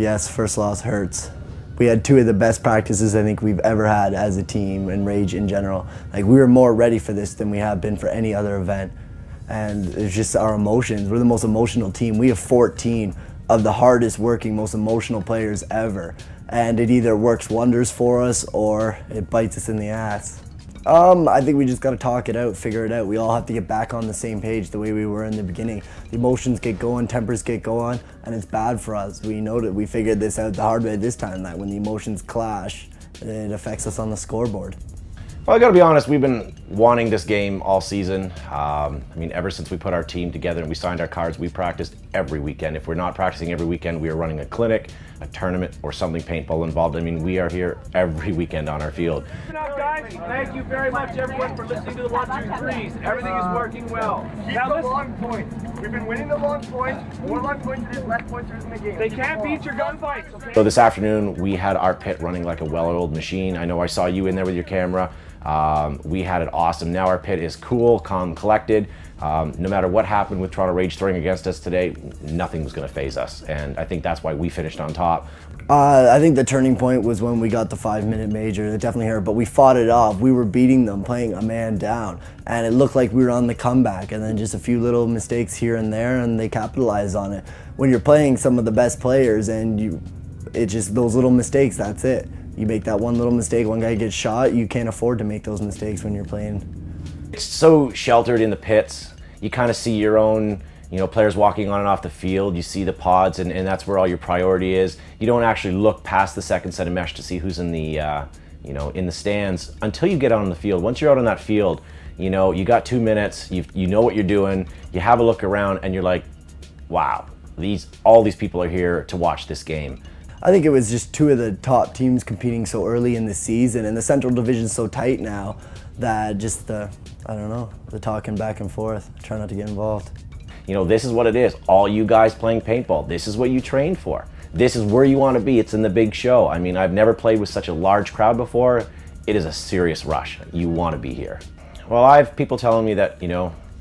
Yes, first loss hurts. We had two of the best practices I think we've ever had as a team and Rage in general. Like, we were more ready for this than we have been for any other event. And it's just our emotions. We're the most emotional team. We have 14 of the hardest working, most emotional players ever. And it either works wonders for us or it bites us in the ass. I think we just got to talk it out, figure it out. We all have to get back on the same page the way we were in the beginning. The emotions get going, tempers get going, and it's bad for us. We know that we figured this out the hard way this time, that when the emotions clash, it affects us on the scoreboard. Well, I gotta be honest, we've been wanting this game all season. I mean, ever since we put our team together and we signed our cards, we practiced every weekend. If we're not practicing every weekend, we are running a clinic, a tournament, or something paintball involved. I mean, we are here every weekend on our field. Listen up, guys. Thank you very much, everyone, for listening to the 1, 2, 3s. Everything is working well. Keep the long point. We've been winning the long points. More long points it is, less points there is in the game. They can't beat your gunfights, okay? So this afternoon, we had our pit running like a well-oiled machine. I know I saw you in there with your camera. We had it awesome. Now our pit is cool, calm, collected. No matter what happened with Toronto Rage throwing against us today, nothing was going to faze us. And I think that's why we finished on top. I think the turning point was when we got the 5-minute major. It definitely hurt, but we fought it off. We were beating them, playing a man down. And it looked like we were on the comeback. And then just a few little mistakes here and there, and they capitalized on it. When you're playing some of the best players and it's just those little mistakes, that's it. You make that one little mistake, one guy gets shot, you can't afford to make those mistakes when you're playing. It's so sheltered in the pits. You kind of see your own, players walking on and off the field. You see the pods, and that's where all your priority is. You don't actually look past the second set of mesh to see who's in the, in the stands until you get out on the field. Once you're out on that field, you got 2 minutes, you know what you're doing, you have a look around, and you're like, wow, all these people are here to watch this game. I think it was just two of the top teams competing so early in the season, and the Central Division's so tight now that just the talking back and forth, try not to get involved. This is what it is. All you guys playing paintball, this is what you train for. This is where you want to be. It's in the big show. I mean, I've never played with such a large crowd before. It is a serious rush. You want to be here. Well, I have people telling me that,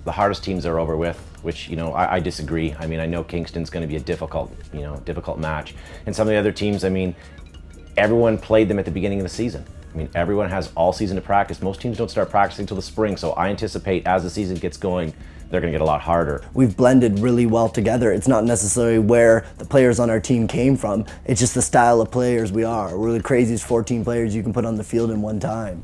the hardest teams are over with, which, I disagree. I mean, I know Kingston's going to be a difficult match. And some of the other teams, I mean, everyone played them at the beginning of the season. I mean, everyone has all season to practice. Most teams don't start practicing until the spring, so I anticipate as the season gets going, they're going to get a lot harder. We've blended really well together. It's not necessarily where the players on our team came from. It's just the style of players we are. We're the craziest 14 players you can put on the field in one time.